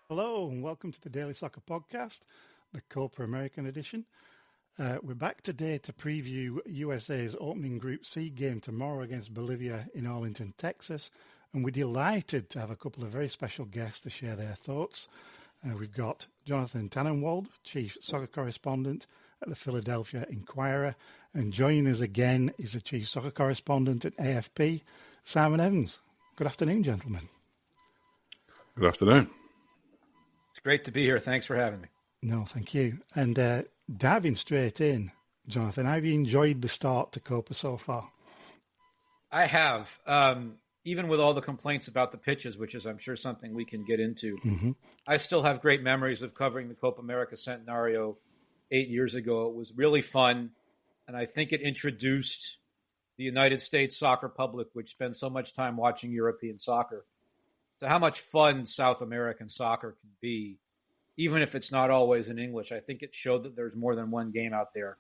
Hello and welcome to the Daily Soccer Podcast, the Copa American edition. We're back today to preview USA's opening Group C game tomorrow against Bolivia in Arlington, Texas. And we're delighted to have a couple of very special guests to share their thoughts. We've got Jonathan Tannenwald, Chief Soccer Correspondent at the Philadelphia Inquirer. And joining us again is the Chief Soccer Correspondent at AFP, Simon Evans. Good afternoon, gentlemen. Good afternoon. It's great to be here. Thanks for having me. No, thank you. And diving straight in, Jonathan, have you enjoyed the start to Copa so far? I have. Even with all the complaints about the pitches, which is, I'm sure, something we can get into, I still have great memories of covering the Copa America Centenario 8 years ago. It was really fun, and I think it introduced the United States soccer public, which spends so much time watching European soccer, to how much fun South American soccer can be, even if it's not always in English. I think it showed that there's more than one game out there,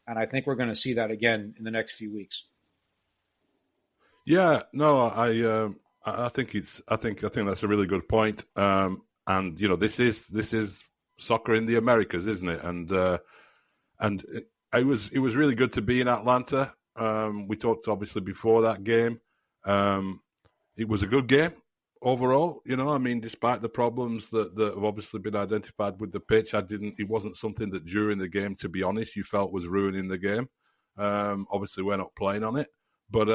and I think we're going to see that again in the next few weeks. Yeah, no, I think that's a really good point. And you know, this is soccer in the Americas, isn't it? And it was really good to be in Atlanta. We talked obviously before that game. It was a good game. Overall, you know, I mean, despite the problems that have obviously been identified with the pitch, it wasn't something that during the game, to be honest, you felt was ruining the game. Obviously, we're not playing on it, but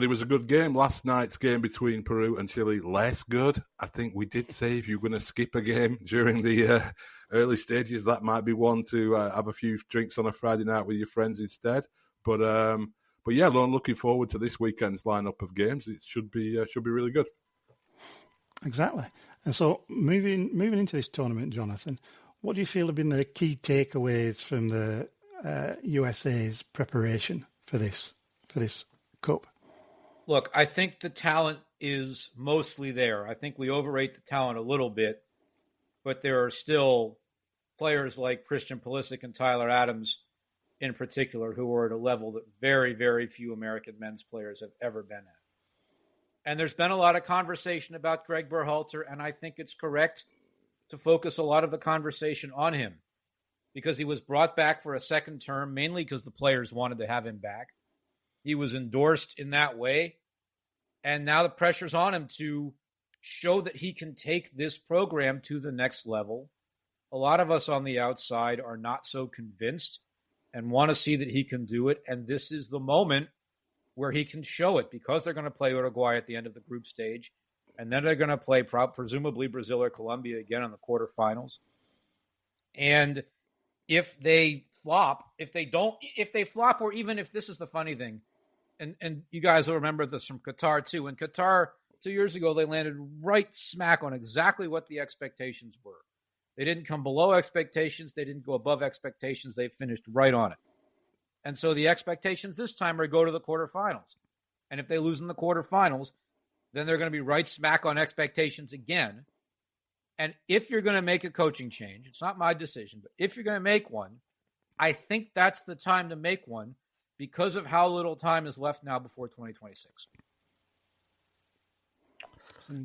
it was a good game. Last night's game between Peru and Chile, less good. I think we did say if you're going to skip a game during the early stages, that might be one to have a few drinks on a Friday night with your friends instead. But yeah, I'm looking forward to this weekend's lineup of games. It should be really good. Exactly. And so moving into this tournament, Jonathan, what do you feel have been the key takeaways from the USA's preparation for this Cup? Look, I think the talent is mostly there. I think we overrate the talent a little bit, but there are still players like Christian Pulisic and Tyler Adams in particular who are at a level that very, very few American men's players have ever been at. And there's been a lot of conversation about Greg Berhalter, and I think it's correct to focus a lot of the conversation on him because he was brought back for a second term, mainly because the players wanted to have him back. He was endorsed in that way, and now the pressure's on him to show that he can take this program to the next level. A lot of us on the outside are not so convinced and want to see that he can do it, and this is the moment where he can show it because they're going to play Uruguay at the end of the group stage, and then they're going to play presumably Brazil or Colombia again in the quarterfinals. And if they flop, or even if this is the funny thing, and you guys will remember this from Qatar too. In Qatar 2 years ago, they landed right smack on exactly what the expectations were. They didn't come below expectations. They didn't go above expectations. They finished right on it. And so the expectations this time are go to the quarterfinals. And if they lose in the quarterfinals, then they're going to be right smack on expectations again. And if you're going to make a coaching change, it's not my decision, but if you're going to make one, I think that's the time to make one because of how little time is left now before 2026.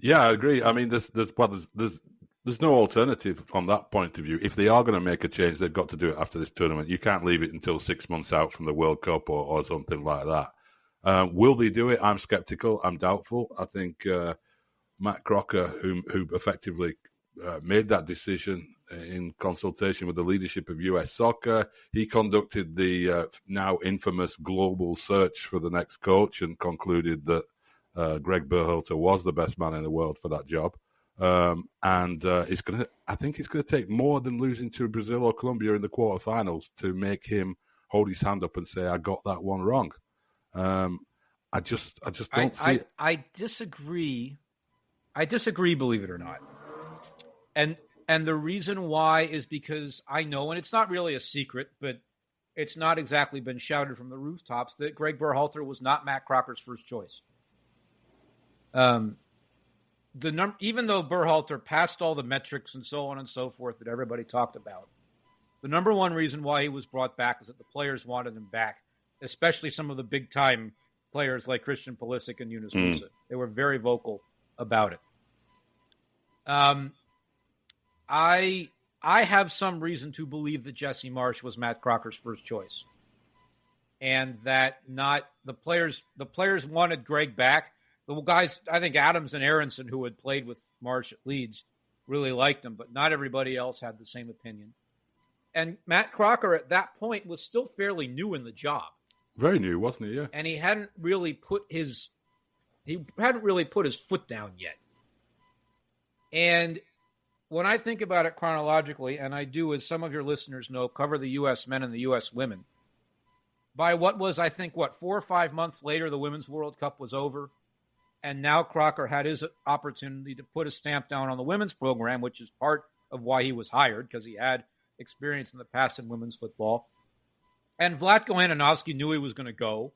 Yeah, I agree. I mean, there's no alternative from that point of view. If they are going to make a change, they've got to do it after this tournament. You can't leave it until 6 months out from the World Cup or something like that. Will they do it? I'm skeptical. I'm doubtful. I think Matt Crocker, who effectively made that decision in consultation with the leadership of US Soccer, he conducted the now infamous global search for the next coach and concluded that Greg Berhalter was the best man in the world for that job. I think it's going to take more than losing to Brazil or Colombia in the quarterfinals to make him hold his hand up and say, I got that one wrong. I just don't see it. I disagree. I disagree, believe it or not. And the reason why is because I know, and it's not really a secret, but it's not exactly been shouted from the rooftops, that Greg Berhalter was not Matt Crocker's first choice. Even though Berhalter passed all the metrics and so on and so forth that everybody talked about, the number one reason why he was brought back is that the players wanted him back, especially some of the big-time players like Christian Pulisic and Yunus Musa. They were very vocal about it. I have some reason to believe that Jesse Marsch was Matt Crocker's first choice, and that not the players. The players wanted Greg back. The guys, I think Adams and Aronson, who had played with Marsch at Leeds, really liked him, but not everybody else had the same opinion. And Matt Crocker at that point was still fairly new in the job. Very new, wasn't he? Yeah. And he hadn't really put his foot down yet. And when I think about it chronologically, and I do, as some of your listeners know, cover the U.S. men and the U.S. women, by 4 or 5 months later, the Women's World Cup was over. And now Crocker had his opportunity to put a stamp down on the women's program, which is part of why he was hired, because he had experience in the past in women's football. And Vlatko Andonovski knew he was going to go.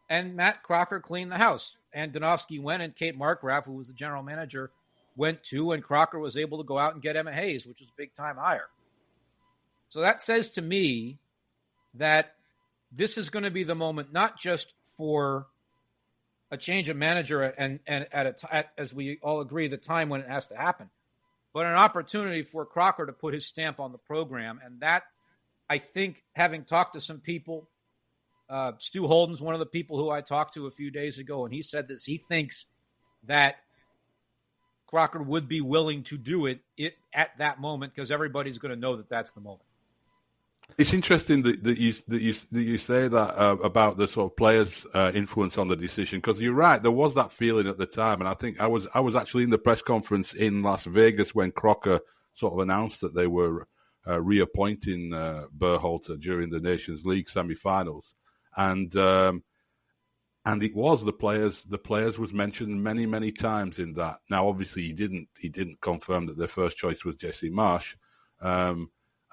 And Matt Crocker cleaned the house. Andonovski went, and Kate Markgraf, who was the general manager, went too, and Crocker was able to go out and get Emma Hayes, which was a big-time hire. So that says to me that this is going to be the moment, not just for a change of manager and as we all agree, the time when it has to happen, but an opportunity for Crocker to put his stamp on the program. And that, I think, having talked to some people, Stu Holden's one of the people who I talked to a few days ago, and he said this, he thinks that Crocker would be willing to do it at that moment, because everybody's going to know that that's the moment. It's interesting that you say that about the sort of players' influence on the decision, because you're right. There was that feeling at the time, and I think I was actually in the press conference in Las Vegas when Crocker sort of announced that they were reappointing Berhalter during the Nations League semi-finals, and it was the players. The players was mentioned many times in that. Now, obviously, he didn't confirm that their first choice was Jesse Marsch.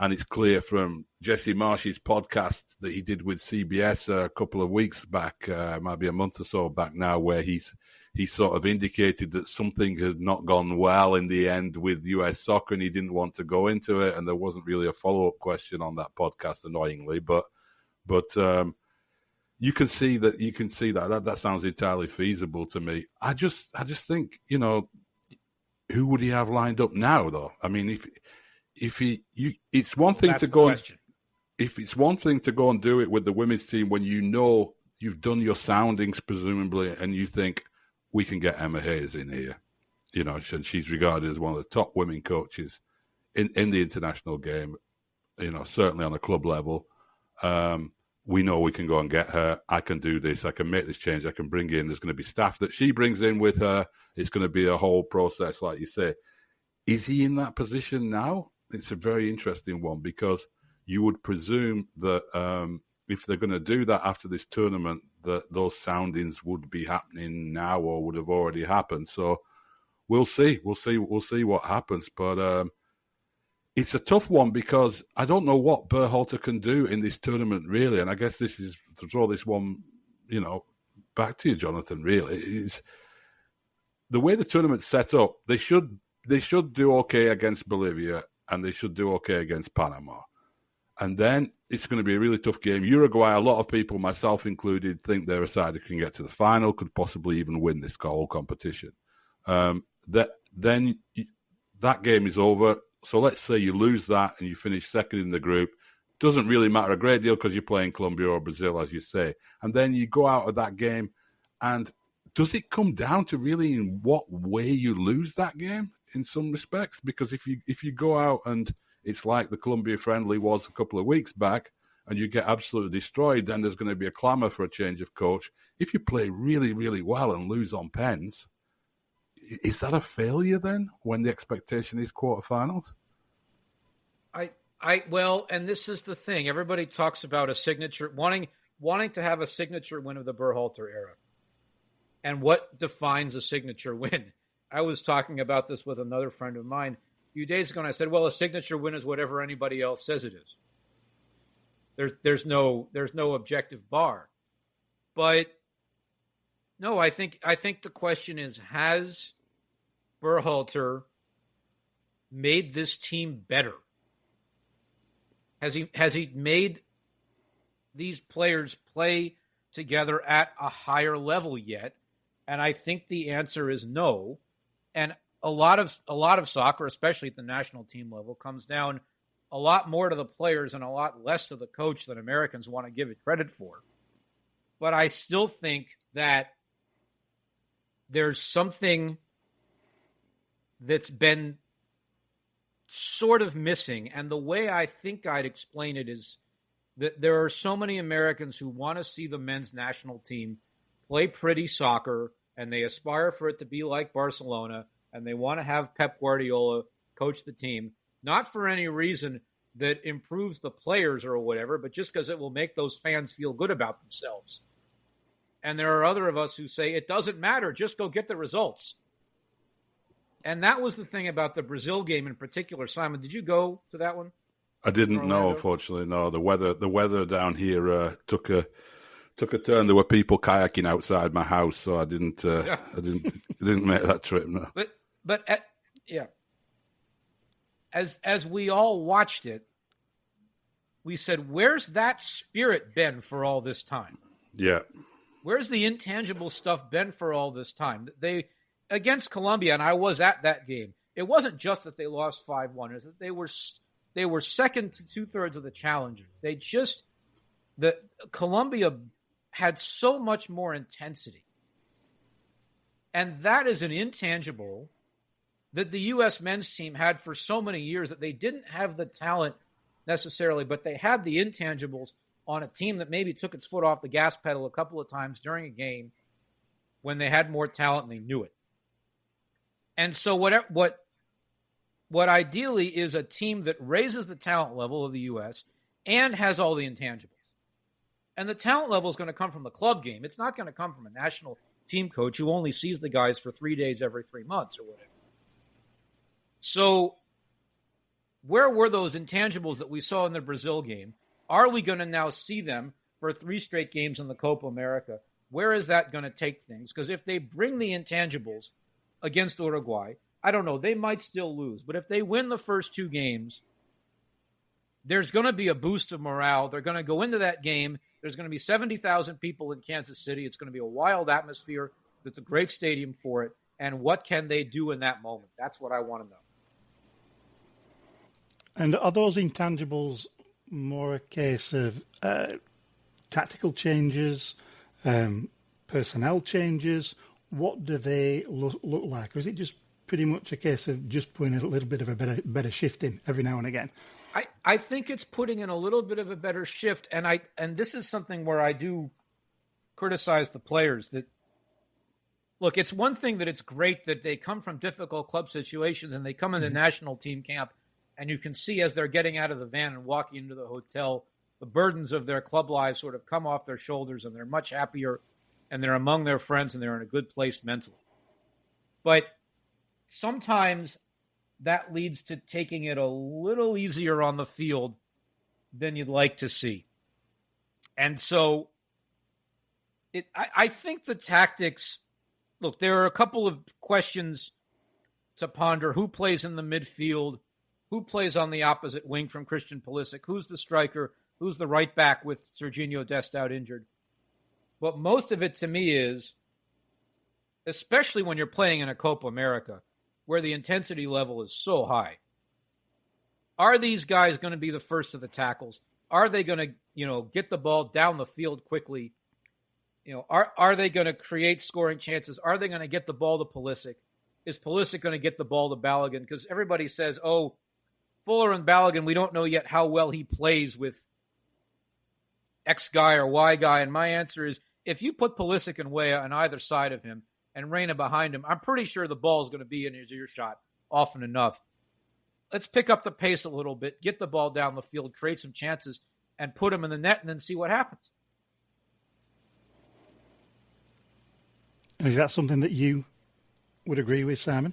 And it's clear from Jesse Marsch's podcast that he did with CBS a couple of weeks back, maybe a month or so back now, where he sort of indicated that something had not gone well in the end with US soccer, and he didn't want to go into it. And there wasn't really a follow-up question on that podcast, annoyingly. But you can see that. That sounds entirely feasible to me. I just think, who would he have lined up now, though? I mean, it's one thing to go. If it's one thing to go and do it with the women's team when you've done your soundings presumably, and you think we can get Emma Hayes in here, and she's regarded as one of the top women coaches in the international game, certainly on a club level. We know we can go and get her. I can do this. I can make this change. I can bring in. There's going to be staff that she brings in with her. It's going to be a whole process, like you say. Is he in that position now? It's a very interesting one, because you would presume that if they're going to do that after this tournament, that those soundings would be happening now or would have already happened. So we'll see. We'll see what happens. But it's a tough one, because I don't know what Berhalter can do in this tournament, really. And I guess this is to throw this one, back to you, Jonathan. Really, it's the way the tournament's set up. They should do okay against Bolivia, and they should do okay against Panama. And then it's going to be a really tough game. Uruguay, a lot of people, myself included, think they're a side that can get to the final, could possibly even win this whole competition. Then that game is over. So let's say you lose that and you finish second in the group. Doesn't really matter a great deal, because you're playing Colombia or Brazil, as you say. And then you go out of that game, and does it come down to really in what way you lose that game in some respects? Because if you go out and it's like the Colombia friendly was a couple of weeks back, and you get absolutely destroyed, then there's going to be a clamour for a change of coach. If you play really, really well and lose on pens, is that a failure then when the expectation is quarterfinals? Well, and this is the thing. Everybody talks about a signature, wanting to have a signature win of the Berhalter era. And what defines a signature win? I was talking about this with another friend of mine a few days ago, and I said, well, a signature win is whatever anybody else says it is. There's no objective bar. But no, I think the question is, has Berhalter made this team better? Has he made these players play together at a higher level yet? And I think the answer is no. And a lot of soccer, especially at the national team level, comes down a lot more to the players and a lot less to the coach than Americans want to give it credit for. But I still think that there's something that's been sort of missing. And the way I think I'd explain it is that there are so many Americans who want to see the men's national team play pretty soccer, and they aspire for it to be like Barcelona, and they want to have Pep Guardiola coach the team, not for any reason that improves the players or whatever, but just because it will make those fans feel good about themselves. And there are other of us who say, it doesn't matter, just go get the results. And that was the thing about the Brazil game in particular. Simon, did you go to that one? I didn't know, unfortunately. No, the weather down here took a turn. There were people kayaking outside my house, so I didn't make that trip. No. But as we all watched it, we said, "Where's that spirit been for all this time?" Yeah. Where's the intangible stuff been for all this time? They against Colombia, and I was at that game. It wasn't just that they lost 5-1; it's that they were second to 2/3 of the challengers. Colombia had so much more intensity. And that is an intangible that the U.S. men's team had for so many years, that they didn't have the talent necessarily, but they had the intangibles on a team that maybe took its foot off the gas pedal a couple of times during a game when they had more talent and they knew it. And so what ideally is a team that raises the talent level of the U.S. and has all the intangibles. And the talent level is going to come from the club game. It's not going to come from a national team coach who only sees the guys for 3 days every 3 months or whatever. So where were those intangibles that we saw in the Brazil game? Are we going to now see them for 3 straight games in the Copa America? Where is that going to take things? Because if they bring the intangibles against Uruguay, I don't know, they might still lose. But if they win the first 2 games, there's going to be a boost of morale. They're going to go into that game. There's going to be 70,000 people in Kansas City. It's going to be a wild atmosphere. It's a great stadium for it. And what can they do in that moment? That's what I want to know. And are those intangibles more a case of tactical changes, personnel changes? What do they look like? Or is it just pretty much a case of just putting a little bit of a better shift in every now and again? I think it's putting in a little bit of a better shift, and this is something where I do criticize the players. That look, it's one thing that it's great that they come from difficult club situations and they come in the national team camp, and you can see as they're getting out of the van and walking into the hotel, the burdens of their club lives sort of come off their shoulders, and they're much happier, and they're among their friends, and they're in a good place mentally. But sometimes that leads to taking it a little easier on the field than you'd like to see. And so I think the tactics, look, there are a couple of questions to ponder. Who plays in the midfield? Who plays on the opposite wing from Christian Pulisic? Who's the striker? Who's the right back with Serginho Dest out injured? But most of it to me is, especially when you're playing in a Copa America, where the intensity level is so high. Are these guys going to be the first of the tackles? Are they going to, get the ball down the field quickly? Are they going to create scoring chances? Are they going to get the ball to Pulisic? Is Pulisic going to get the ball to Balogun? Because everybody says, Fuller and Balogun, we don't know yet how well he plays with X guy or Y guy. And my answer is, if you put Pulisic and Weah on either side of him and Reina behind him, I'm pretty sure the ball is going to be in his earshot often enough. Let's pick up the pace a little bit, get the ball down the field, create some chances, and put him in the net, and then see what happens. Is that something that you would agree with, Simon?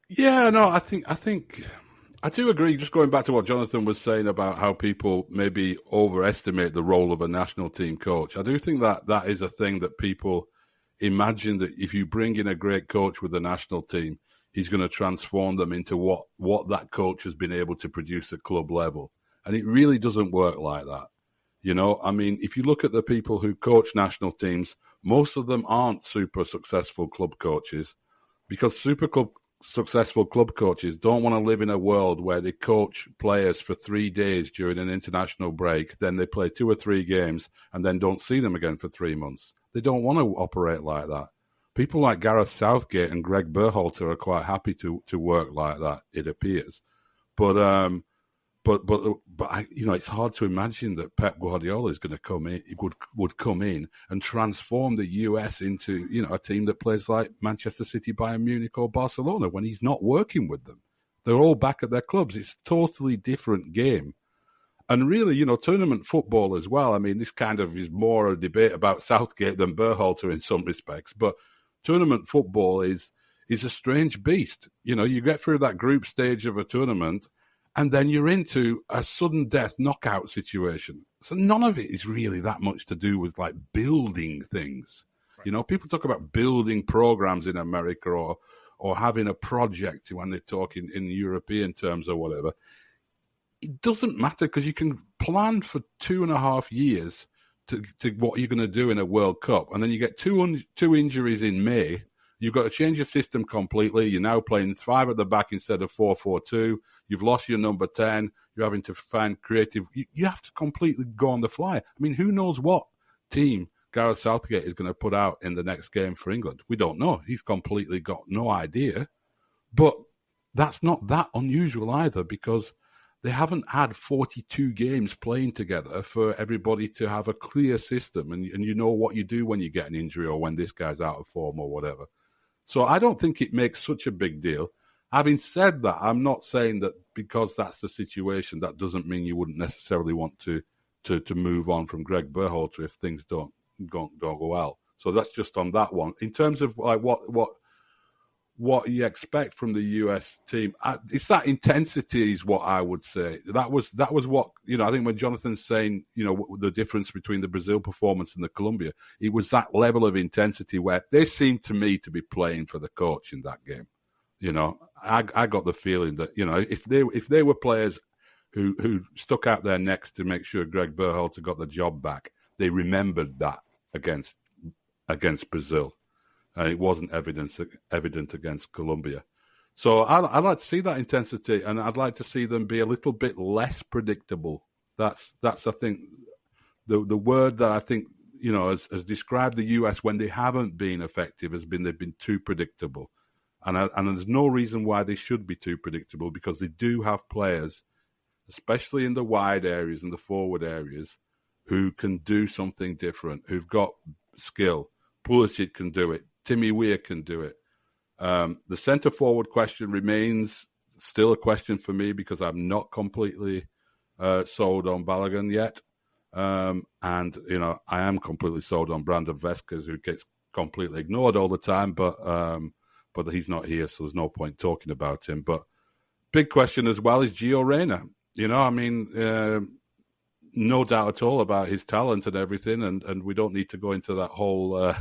Yeah, no, I think I do agree. Just going back to what Jonathan was saying about how people maybe overestimate the role of a national team coach, I do think that is a thing that people imagine, that if you bring in a great coach with the national team, he's going to transform them into what that coach has been able to produce at club level. And it really doesn't work like that. If you look at the people who coach national teams, most of them aren't super successful club coaches. because successful club coaches don't want to live in a world where they coach players for 3 days during an international break, then they play 2 or 3 games and then don't see them again for 3 months. They don't want to operate like that. People like Gareth Southgate and Greg Berhalter are quite happy to work like that, it appears. But it's hard to imagine that Pep Guardiola is going to come in, would come in and transform the US into, a team that plays like Manchester City, Bayern Munich, or Barcelona when he's not working with them. They're all back at their clubs. It's a totally different game. And really, tournament football as well. I mean, this kind of is more a debate about Southgate than Berhalter in some respects, but tournament football is a strange beast. You get through that group stage of a tournament, and then you're into a sudden death knockout situation. So none of it is really that much to do with like building things. Right. People talk about building programs in America or having a project when they talk in European terms or whatever. It doesn't matter because you can plan for 2.5 years to what you're going to do in a World Cup. And then you get two injuries in May. You've got to change your system completely. You're now playing 5 at the back instead of 4-4-2. You've lost your number 10. You're having to find creative. You have to completely go on the fly. I mean, who knows what team Gareth Southgate is going to put out in the next game for England? We don't know. He's completely got no idea. But that's not that unusual either, because they haven't had 42 games playing together for everybody to have a clear system and you know what you do when you get an injury or when this guy's out of form or whatever. So I don't think it makes such a big deal. Having said that, I'm not saying that because that's the situation, that doesn't mean you wouldn't necessarily want to move on from Greg Berhalter if things don't go well. So that's just on that one. In terms of like what you expect from the US team, it's that intensity is what I would say. That was what, I think when Jonathan's saying, the difference between the Brazil performance and the Colombia, it was that level of intensity where they seemed to me to be playing for the coach in that game. I got the feeling that, if they were players who stuck out their necks to make sure Greg Berhalter got the job back, they remembered that against Brazil. And it wasn't evident against Colombia. So I'd like to see that intensity, and I'd like to see them be a little bit less predictable. That's I think, the word that I think, has described the US when they haven't been effective has been they've been too predictable. And there's no reason why they should be too predictable, because they do have players, especially in the wide areas and the forward areas, who can do something different, who've got skill. Pulisic can do it. Timmy Weah can do it. The centre-forward question remains still a question for me because I'm not completely sold on Balogun yet. And, I am completely sold on Brandon Veskes, who gets completely ignored all the time, but he's not here, so there's no point talking about him. But big question as well is Gio Reyna. No doubt at all about his talent and everything, and we don't need to go into that whole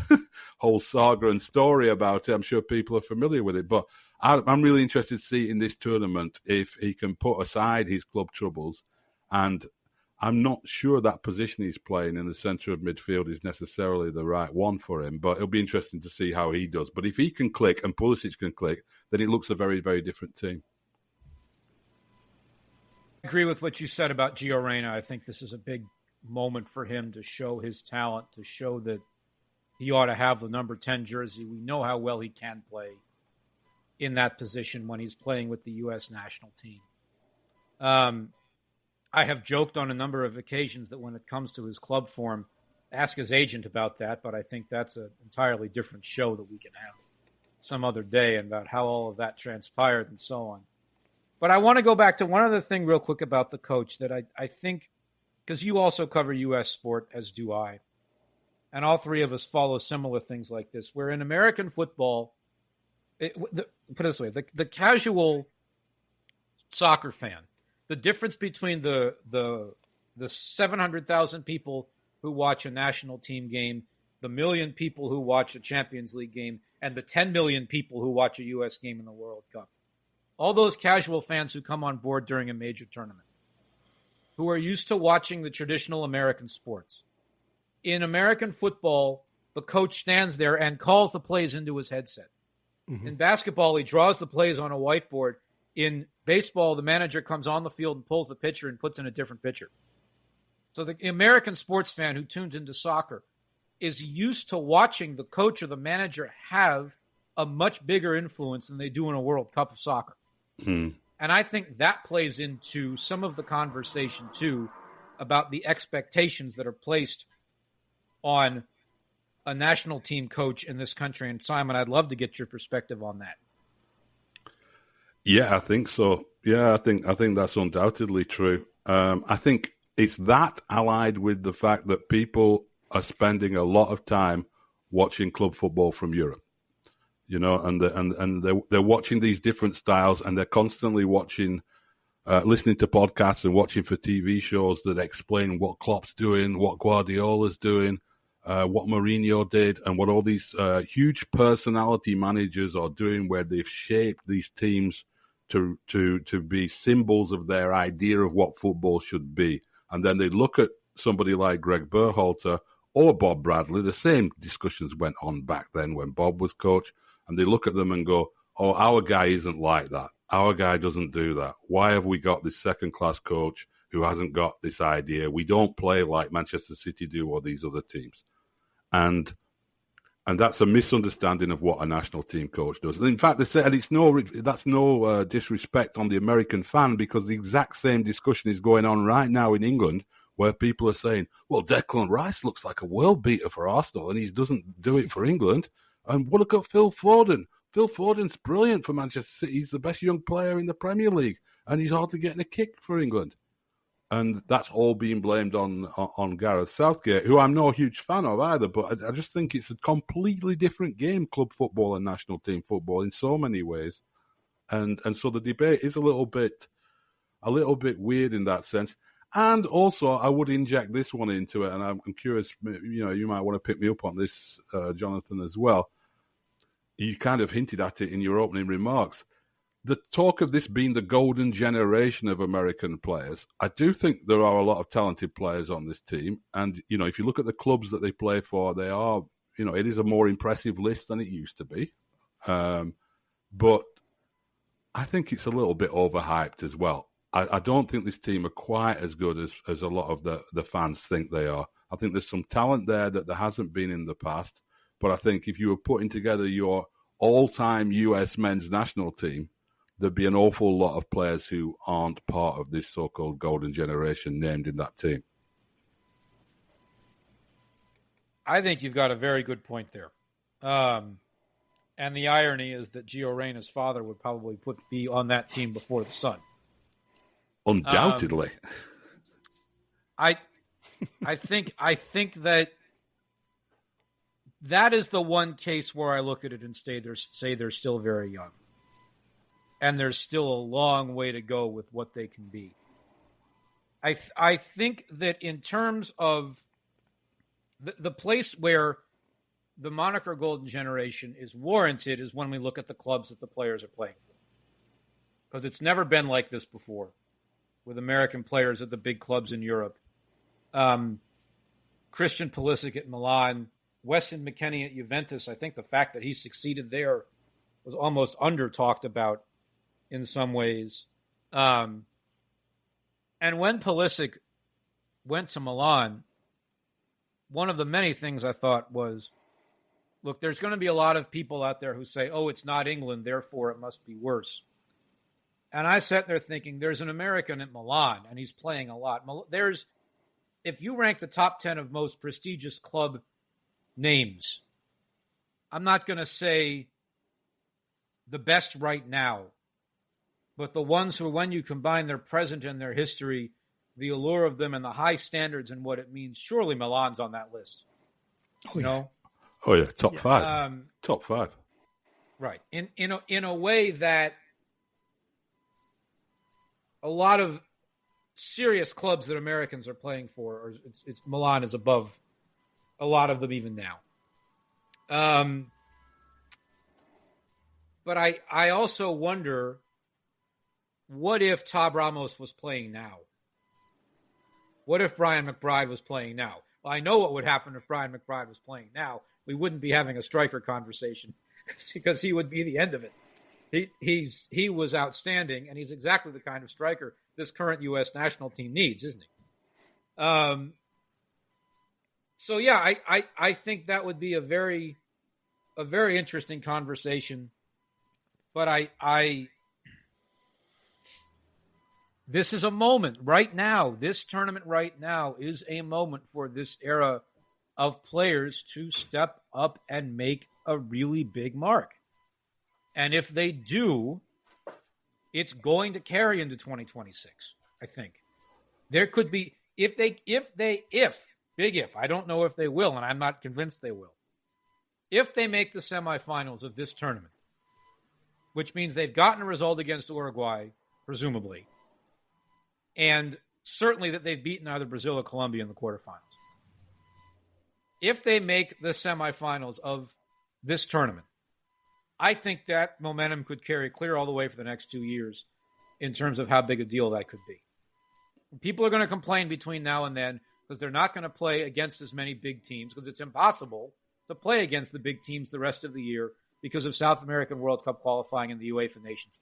whole saga and story about it. I'm sure people are familiar with it, but I'm really interested to see in this tournament if he can put aside his club troubles, and I'm not sure that position he's playing in the centre of midfield is necessarily the right one for him, but it'll be interesting to see how he does. But if he can click and Pulisic can click, then it looks a very, very different team. I agree with what you said about Gio Reyna. I think this is a big moment for him to show his talent, to show that he ought to have the number 10 jersey. We know how well he can play in that position when he's playing with the U.S. national team. I have joked on a number of occasions that when it comes to his club form, ask his agent about that, but I think that's an entirely different show that we can have some other day about how all of that transpired and so on. But I want to go back to one other thing real quick about the coach that I think, because you also cover U.S. sport, as do I, and all three of us follow similar things like this, where in American football, put it this way, the casual soccer fan, the difference between the 700,000 people who watch a national team game, the 1 million people who watch a Champions League game, and the 10 million people who watch a U.S. game in the World Cup. All those casual fans who come on board during a major tournament, who are used to watching the traditional American sports. In American football, the coach stands there and calls the plays into his headset. In basketball, he draws the plays on a whiteboard. In baseball, the manager comes on the field and pulls the pitcher and puts in a different pitcher. So the American sports fan who tunes into soccer is used to watching the coach or the manager have a much bigger influence than they do in a World Cup of soccer. And I think that plays into some of the conversation, too, about the expectations that are placed on a national team coach in this country. And Simon, I'd love to get your perspective on that. Yeah, I think so. Yeah, I think that's undoubtedly true. I think it's that allied with the fact that people are spending a lot of time watching club football from Europe, and they're watching these different styles, and they're constantly watching, listening to podcasts and watching for TV shows that explain what Klopp's doing, what Guardiola's doing, what Mourinho did, and what all these huge personality managers are doing, where they've shaped these teams to be symbols of their idea of what football should be. And then they look at somebody like Greg Berhalter or Bob Bradley. The same discussions went on back then when Bob was coach. And they look at them and go, oh, our guy isn't like that. Our guy doesn't do that. Why have we got this second-class coach who hasn't got this idea? We don't play like Manchester City do or these other teams. And that's a misunderstanding of what a national team coach does. And in fact, they said that's no disrespect on the American fan, because the exact same discussion is going on right now in England, where people are saying, well, Declan Rice looks like a world beater for Arsenal and he doesn't do it for England. And look at Phil Foden. Phil Foden's brilliant for Manchester City. He's the best young player in the Premier League, and he's hardly getting a kick for England. And that's all being blamed on Gareth Southgate, who I'm no huge fan of either, but I just think it's a completely different game, club football and national team football, in so many ways. And so the debate is a little bit weird in that sense. And also, I would inject this one into it, and I'm curious, you might want to pick me up on this, Jonathan, as well. You kind of hinted at it in your opening remarks. The talk of this being the golden generation of American players, I do think there are a lot of talented players on this team. And, if you look at the clubs that they play for, they are, it is a more impressive list than it used to be. But I think it's a little bit overhyped as well. I don't think this team are quite as good as a lot of the fans think they are. I think there's some talent there that there hasn't been in the past. But I think if you were putting together your all-time US men's national team, there'd be an awful lot of players who aren't part of this so-called golden generation named in that team. I think you've got a very good point there. And the irony is that Gio Reyna's father would probably be on that team before the son. Undoubtedly. I think that is the one case where I look at it and say they're still very young. And there's still a long way to go with what they can be. I think that in terms of the place where the moniker Golden Generation is warranted is when we look at the clubs that the players are playing for. Because it's never been like this before with American players at the big clubs in Europe. Christian Pulisic at Milan, Weston McKennie at Juventus. I think the fact that he succeeded there was almost under-talked about in some ways. And when Pulisic went to Milan, one of the many things I thought was, look, there's going to be a lot of people out there who say, oh, it's not England, therefore it must be worse. And I sat there thinking, there's an American at Milan, and he's playing a lot. If you rank the top 10 of most prestigious club names, I'm not going to say the best right now, but the ones who, when you combine their present and their history, the allure of them and the high standards and what it means, surely Milan's on that list. Oh, yeah. Top five. Top five. Right. In a way that a lot of serious clubs that Americans are playing for, or it's Milan is above a lot of them even now. But I also wonder, what if Tab Ramos was playing now? What if Brian McBride was playing now? Well, I know what would happen if Brian McBride was playing now. We wouldn't be having a striker conversation. because he would be the end of it. He was outstanding, and he's exactly the kind of striker this current U.S. national team needs, isn't he? So yeah, I think that would be a very interesting conversation. But this is a moment right now. This tournament right now is a moment for this era of players to step up and make a really big mark. And if they do, it's going to carry into 2026, I think. There could be, if big if, I don't know if they will, and I'm not convinced they will. If they make the semifinals of this tournament, which means they've gotten a result against Uruguay, presumably, and certainly that they've beaten either Brazil or Colombia in the quarterfinals. If they make the semifinals of this tournament, I think that momentum could carry clear all the way for the next 2 years in terms of how big a deal that could be. People are going to complain between now and then because they're not going to play against as many big teams because it's impossible to play against the big teams the rest of the year because of South American World Cup qualifying and the UEFA Nations.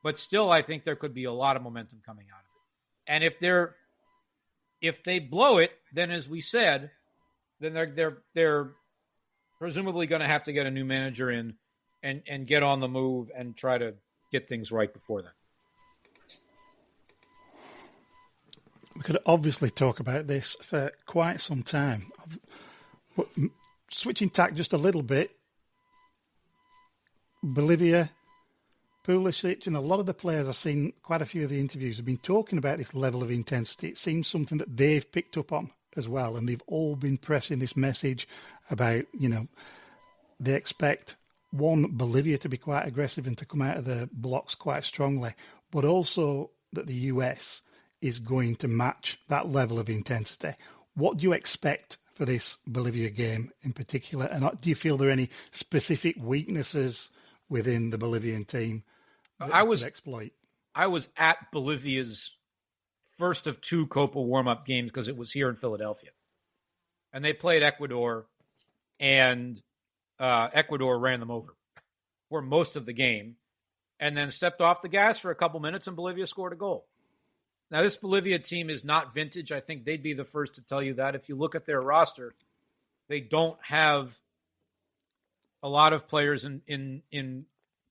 But still, I think there could be a lot of momentum coming out of it. And if they blow it, then as we said, then they're presumably going to have to get a new manager in and get on the move and try to get things right before then. We could obviously talk about this for quite some time. But switching tack just a little bit, Bolivia, Pulisic, and a lot of the players I've seen, quite a few of the interviews have been talking about this level of intensity. It seems something that they've picked up on as well, and they've all been pressing this message about, they expect, one, Bolivia to be quite aggressive and to come out of the blocks quite strongly, but also that the US is going to match that level of intensity. What do you expect for this Bolivia game in particular? And do you feel there are any specific weaknesses within the Bolivian team that I was exploit? I was at Bolivia's first of 2 Copa warm-up games because it was here in Philadelphia. And they played Ecuador, and Ecuador ran them over for most of the game and then stepped off the gas for a couple minutes, and Bolivia scored a goal. Now, this Bolivia team is not vintage. I think they'd be the first to tell you that. If you look at their roster, they don't have a lot of players in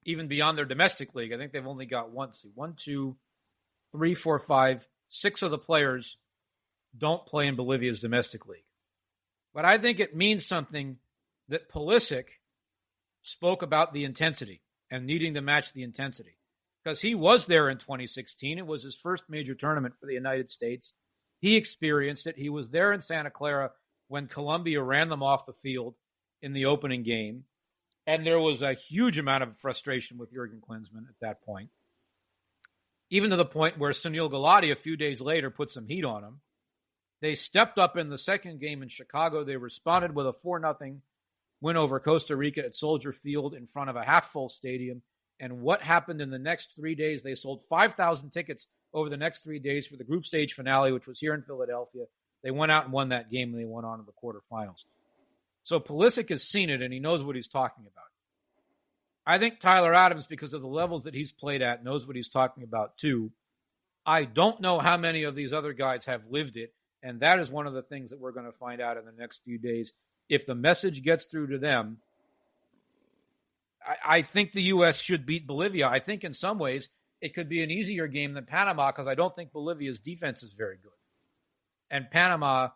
even beyond their domestic league. I think they've only got 6 of the players don't play in Bolivia's domestic league. But I think it means something that Pulisic spoke about the intensity and needing to match the intensity. Because he was there in 2016. It was his first major tournament for the United States. He experienced it. He was there in Santa Clara when Colombia ran them off the field in the opening game. And there was a huge amount of frustration with Jurgen Klinsmann at that point. Even to the point where Sunil Gulati a few days later put some heat on him. They stepped up in the second game in Chicago. They responded with a 4-0 win over Costa Rica at Soldier Field in front of a half-full stadium. And what happened in the next 3 days? They sold 5,000 tickets over the next 3 days for the group stage finale, which was here in Philadelphia. They went out and won that game, and they went on to the quarterfinals. So Pulisic has seen it, and he knows what he's talking about. I think Tyler Adams, because of the levels that he's played at, knows what he's talking about too. I don't know how many of these other guys have lived it, and that is one of the things that we're going to find out in the next few days. If the message gets through to them, I think the U.S. should beat Bolivia. I think in some ways it could be an easier game than Panama because I don't think Bolivia's defense is very good. And Panama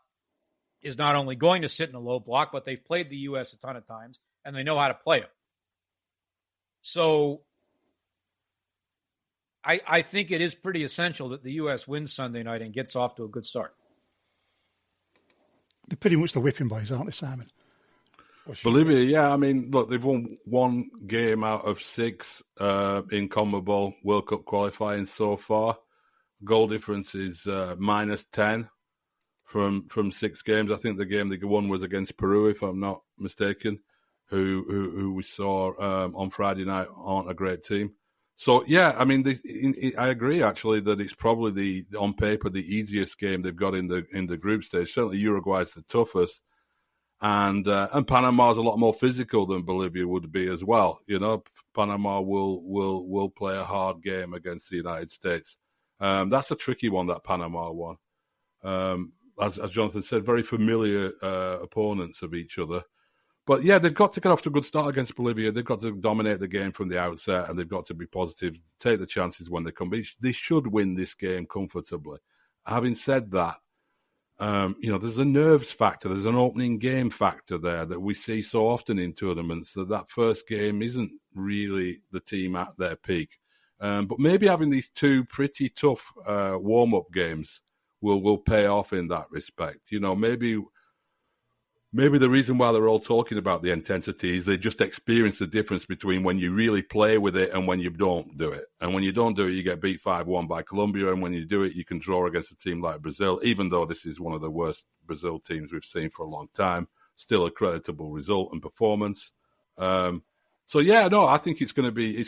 is not only going to sit in a low block, but they've played the U.S. a ton of times, and they know how to play them. So I think it is pretty essential that the U.S. wins Sunday night and gets off to a good start. They're pretty much the whipping boys, aren't they, Simon? Bolivia, yeah. I mean, look, they've won 1 game out of 6 in CONMEBOL World Cup qualifying so far. Goal difference is -10 from 6 games. I think the game they won was against Peru, if I'm not mistaken, who we saw on Friday night aren't a great team. So, yeah, I mean, I agree, actually, that it's probably, on paper, the easiest game they've got in the group stage. Certainly Uruguay's the toughest. And Panama's a lot more physical than Bolivia would be as well. You know, Panama will play a hard game against the United States. That's a tricky one, that Panama one. As Jonathan said, very familiar opponents of each other. But yeah, they've got to get off to a good start against Bolivia. They've got to dominate the game from the outset, and they've got to be positive, take the chances when they come. But they should win this game comfortably. Having said that, there's a nerves factor. There's an opening game factor there that we see so often in tournaments, that first game isn't really the team at their peak. But maybe having these two pretty tough warm-up games will pay off in that respect. You know, maybe the reason why they're all talking about the intensity is they just experience the difference between when you really play with it and when you don't do it. And when you don't do it, you get beat 5-1 by Colombia. And when you do it, you can draw against a team like Brazil, even though this is one of the worst Brazil teams we've seen for a long time. Still a creditable result and performance. I think it's going to be,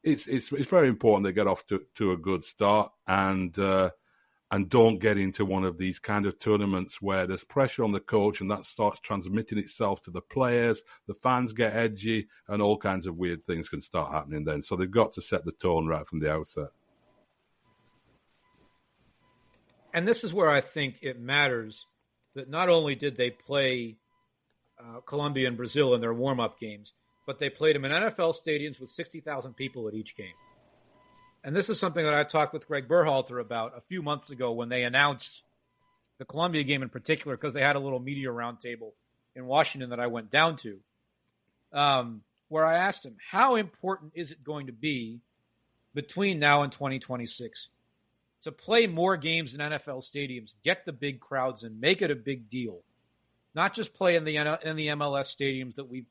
it's very important they get off to a good start and don't get into one of these kind of tournaments where there's pressure on the coach and that starts transmitting itself to the players, the fans get edgy, and all kinds of weird things can start happening then. So they've got to set the tone right from the outset. And this is where I think it matters that not only did they play Colombia and Brazil in their warm-up games, but they played them in NFL stadiums with 60,000 people at each game. And this is something that I talked with Greg Berhalter about a few months ago when they announced the Colombia game in particular, because they had a little media roundtable in Washington that I went down to, where I asked him, how important is it going to be between now and 2026 to play more games in NFL stadiums, get the big crowds and make it a big deal, not just play in the MLS stadiums that we've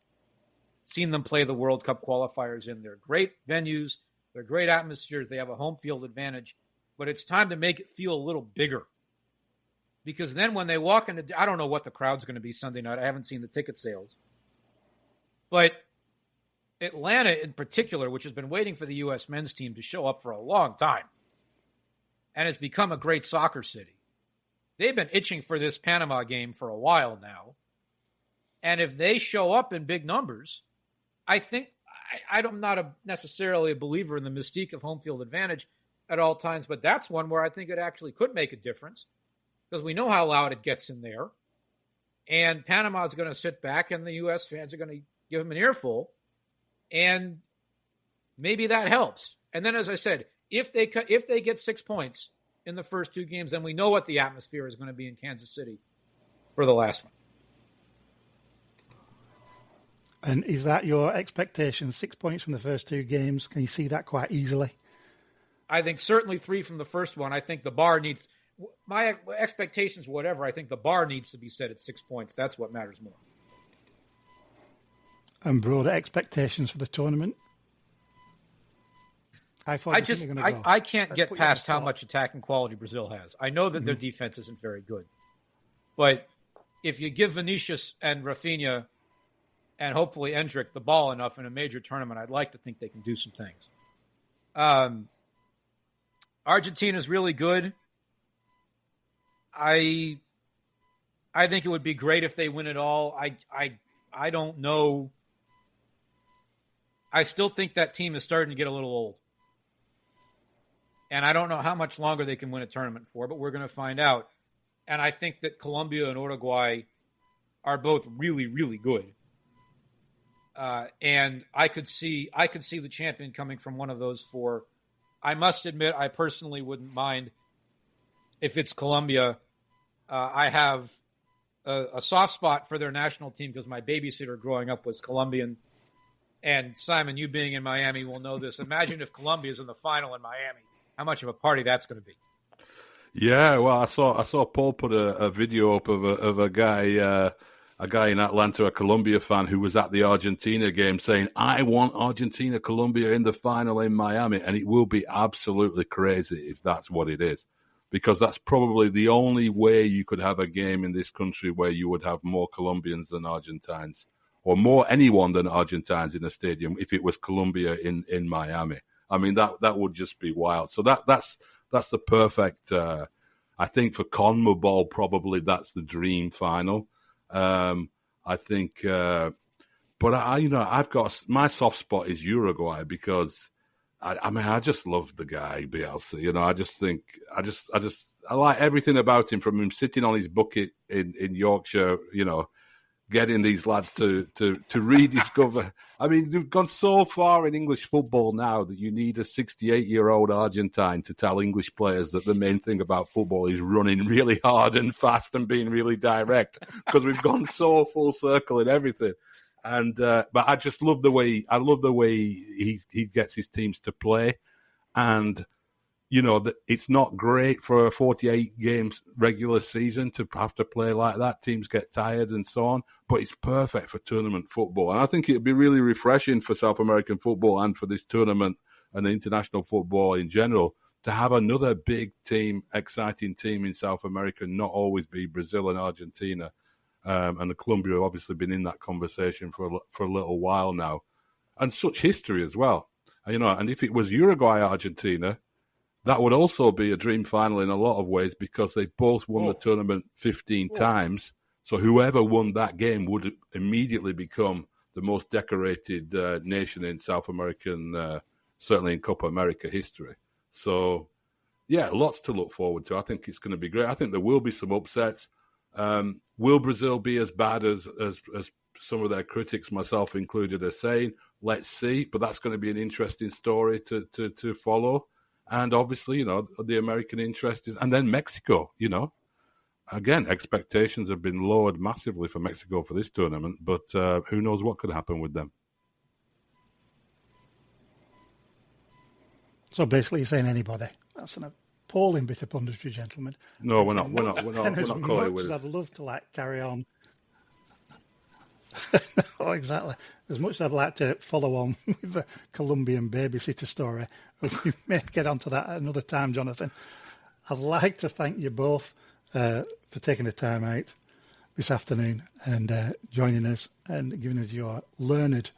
seen them play the World Cup qualifiers in. They're great venues. They're great atmospheres. They have a home field advantage. But it's time to make it feel a little bigger. Because then when they walk into, I don't know what the crowd's going to be Sunday night. I haven't seen the ticket sales. But Atlanta in particular, which has been waiting for the U.S. men's team to show up for a long time and has become a great soccer city, they've been itching for this Panama game for a while now. And if they show up in big numbers, I think, I'm not necessarily a believer in the mystique of home field advantage at all times, but that's one where I think it actually could make a difference because we know how loud it gets in there. And Panama is going to sit back and the U.S. fans are going to give them an earful. And maybe that helps. And then, as I said, if they get 6 points in the first two games, then we know what the atmosphere is going to be in Kansas City for the last one. And is that your expectation? 6 points from the first two games? Can you see that quite easily? I think certainly 3 from the first one. I think the bar needs, my expectations, whatever, I think the bar needs to be set at 6 points. That's what matters more. And broader expectations for the tournament? I can't get past how much attacking quality Brazil has. I know that their defense isn't very good. But if you give Vinicius and Rafinha and hopefully Endrick the ball enough in a major tournament, I'd like to think they can do some things. Argentina's really good. I think it would be great if they win it all. I don't know. I still think that team is starting to get a little old. And I don't know how much longer they can win a tournament for, but we're going to find out. And I think that Colombia and Uruguay are both really, really good. And I could see the champion coming from one of those four. I must admit, I personally wouldn't mind if it's Colombia. I have a soft spot for their national team because my babysitter growing up was Colombian. And Simon, you being in Miami will know this. Imagine if Colombia is in the final in Miami. How much of a party that's going to be. Yeah, well, I saw Paul put a video up of a guy in Atlanta, a Colombia fan who was at the Argentina game saying, I want Argentina, Colombia in the final in Miami. And it will be absolutely crazy if that's what it is, because that's probably the only way you could have a game in this country where you would have more Colombians than Argentines, or more anyone than Argentines in a stadium if it was Colombia in Miami. I mean, that would just be wild. So that's the perfect, I think for CONMEBOL, probably that's the dream final. I think, but I've got my soft spot is Uruguay because I just love the guy Bielsa. I just think I like everything about him, from him sitting on his bucket in Yorkshire, getting these lads to rediscover. I mean, they've gone so far in English football now that you need a 68-year-old Argentine to tell English players that the main thing about football is running really hard and fast and being really direct, because we've gone so full circle in everything. And but I just love the way he gets his teams to play, and it's not great for a 48 games regular season to have to play like that. Teams get tired and so on, but it's perfect for tournament football. And I think it'd be really refreshing for South American football and for this tournament and international football in general to have another big team, exciting team in South America, not always be Brazil and Argentina. And Colombia have obviously been in that conversation for a little while now, and such history as well. And if it was Uruguay-Argentina, that would also be a dream final in a lot of ways, because they both won the tournament 15 times. So whoever won that game would immediately become the most decorated nation in South American, certainly in Copa America history. So, yeah, lots to look forward to. I think it's going to be great. I think there will be some upsets. Will Brazil be as bad as some of their critics, myself included, are saying? Let's see. But that's going to be an interesting story to follow. And obviously, the American interest is, and then Mexico, again, expectations have been lowered massively for Mexico for this tournament, but who knows what could happen with them. So basically you're saying anybody. That's an appalling bit of punditry, gentlemen. No, we're not calling with it. I'd love to carry on. Oh, exactly. As much as I'd like to follow on with the Colombian babysitter story, we may get onto that another time, Jonathan. I'd like to thank you both for taking the time out this afternoon and joining us and giving us your learned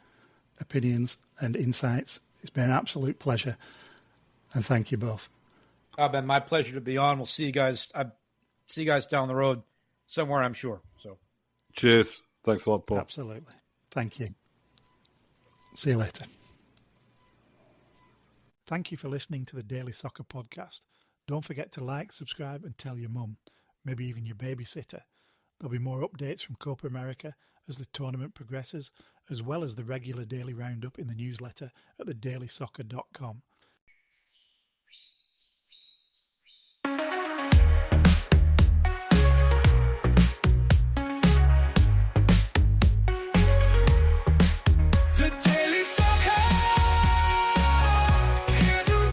opinions and insights. It's been an absolute pleasure, and thank you both. Oh, Ben, my pleasure to be on. We'll see you guys. See you guys down the road somewhere, I'm sure. So, cheers. Thanks a lot, Paul. Absolutely. Thank you. See you later. Thank you for listening to the Daily Soccer Podcast. Don't forget to like, subscribe, and tell your mum, maybe even your babysitter. There'll be more updates from Copa America as the tournament progresses, as well as the regular daily roundup in the newsletter at thedailysoccer.com.